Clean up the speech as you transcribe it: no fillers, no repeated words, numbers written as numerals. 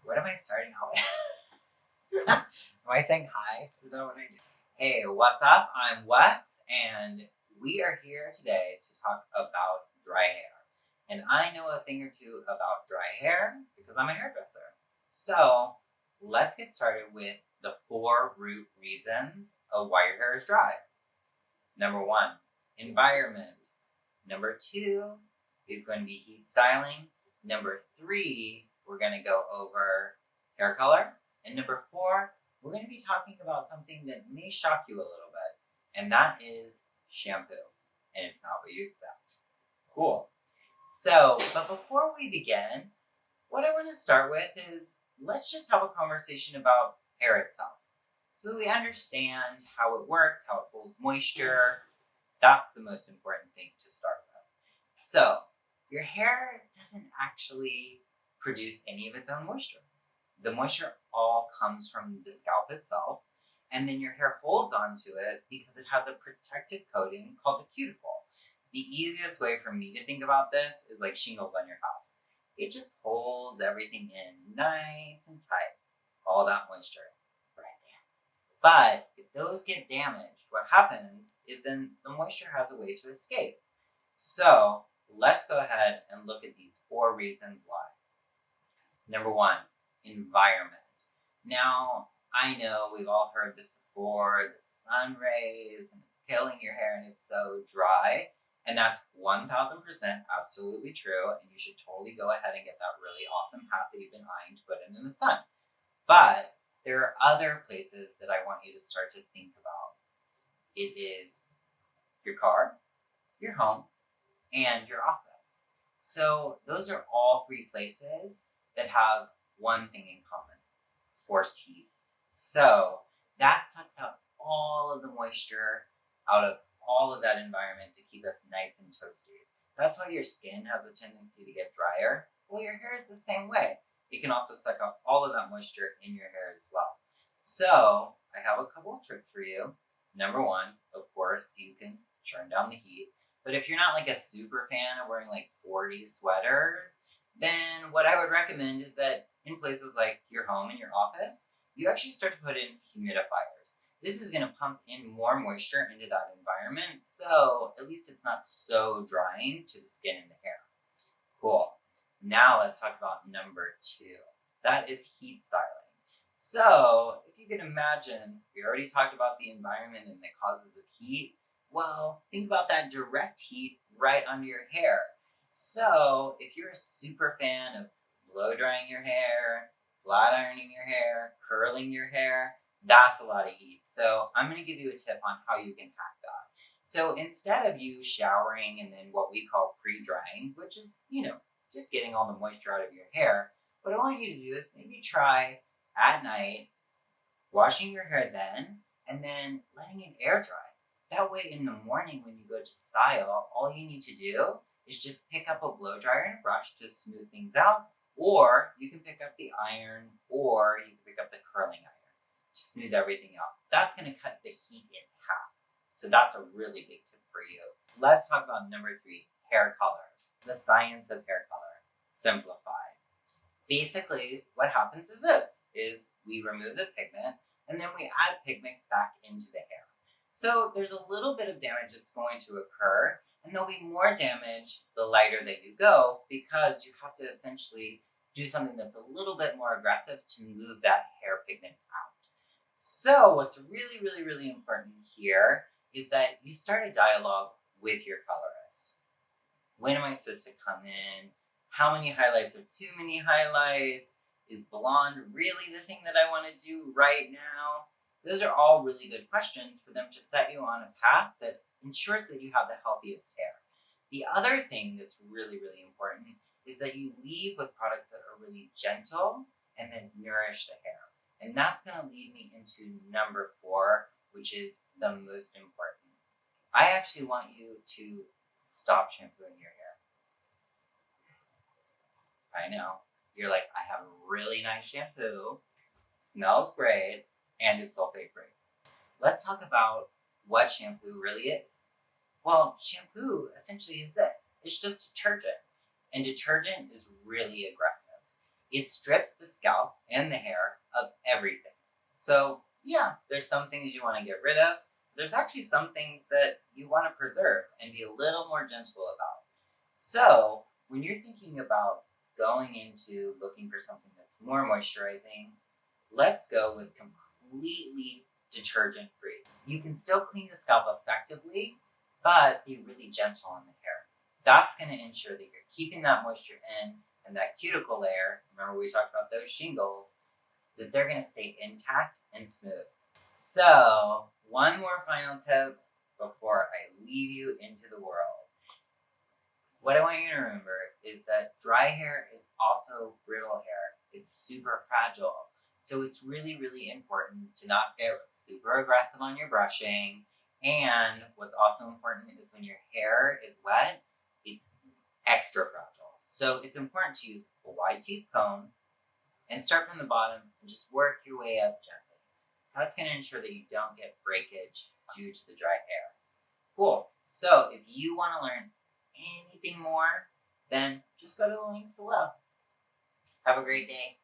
What am I starting out with? Am I saying hi? Is that what I do? Hey, what's up? I'm Wes, and we are here today to talk about dry hair. And I know a thing or two about dry hair because I'm a hairdresser. So let's get started with the 4 root reasons of why your hair is dry. Number 1, environment. Number 2 is going to be heat styling. Number 3, we're going to go over hair color. And number 4, we're going to be talking about something that may shock you a little bit, and that is shampoo. And it's not what you expect. Cool. So, but before we begin, what I want to start with is let's just have a conversation about hair itself. So that we understand how it works, how it holds moisture. That's the most important thing to start with. So, your hair doesn't actually produce any of its own moisture. The moisture all comes from the scalp itself, and then your hair holds onto it because it has a protective coating called the cuticle. The easiest way for me to think about this is like shingles on your house. It just holds everything in nice and tight, all that moisture right there. But if those get damaged, what happens is then the moisture has a way to escape. So let's go ahead and look at these 4 reasons why. Number 1, environment. Now, I know we've all heard this before, the sun rays, and it's killing your hair and it's so dry. And that's 1000% absolutely true. And you should totally go ahead and get that really awesome hat that you've been eyeing to put in the sun. But there are other places that I want you to start to think about. It is your car, your home, and your office. So those are all 3 places that have one thing in common: forced heat. So that sucks out all of the moisture out of all of that environment to keep us nice and toasty. That's why your skin has a tendency to get drier. Well, your hair is the same way. It can also suck out all of that moisture in your hair as well. So I have a couple of tricks for you. Number 1, of course, you can turn down the heat. But if you're not like a super fan of wearing like 40 sweaters, then what I would recommend is that in places like your home and your office, you actually start to put in humidifiers. This is going to pump in more moisture into that environment, so at least it's not so drying to the skin and the hair. Cool. Now let's talk about number 2. That is heat styling. So if you can imagine, we already talked about the environment and the causes of heat. Well, think about that direct heat right under your hair. So if you're a super fan of blow drying your hair, flat ironing your hair, curling your hair, that's a lot of heat. So I'm going to give you a tip on how you can hack that. So instead of you showering and then what we call pre-drying, which is, just getting all the moisture out of your hair, what I want you to do is maybe try at night, washing your hair then, and then letting it air dry. That way in the morning when you go to style, all you need to do is just pick up a blow dryer and a brush to smooth things out, or you can pick up the iron, or you can pick up the curling iron to smooth everything out. That's going to cut the heat in half. So that's a really big tip for you. Let's talk about number 3, hair color. The science of hair color. Simplified. Basically, what happens is this, is we remove the pigment, and then we add pigment back into the hair. So there's a little bit of damage that's going to occur, and there'll be more damage the lighter that you go, because you have to essentially do something that's a little bit more aggressive to move that hair pigment out. So what's really, really, really important here is that you start a dialogue with your colorist. When am I supposed to come in? How many highlights are too many highlights? Is blonde really the thing that I want to do right now? Those are all really good questions for them to set you on a path that ensures that you have the healthiest hair. The other thing that's really, really important is that you leave with products that are really gentle and then nourish the hair. And that's going to lead me into number 4, which is the most important. I actually want you to stop shampooing your hair. I know. You're like, I have really nice shampoo, smells great, and it's sulfate free. Let's talk about what shampoo really is. Well, shampoo essentially is this. It's just detergent. And detergent is really aggressive. it strips the scalp and the hair of everything. So yeah, there's some things you want to get rid of. There's actually some things that you want to preserve and be a little more gentle about. So when you're thinking about going into looking for something that's more moisturizing, let's go with completely detergent free. You can still clean the scalp effectively, but be really gentle on the hair. That's going to ensure that you're keeping that moisture in and that cuticle layer, remember we talked about those shingles, that they're going to stay intact and smooth. So, one more final tip before I leave you into the world. What I want you to remember is that dry hair is also brittle hair. It's super fragile. So it's really, really important to not get super aggressive on your brushing. And what's also important is when your hair is wet, it's extra fragile. So it's important to use a wide teeth comb and start from the bottom and just work your way up gently. That's going to ensure that you don't get breakage due to the dry hair. Cool. So if you want to learn anything more, then just go to the links below. Have a great day.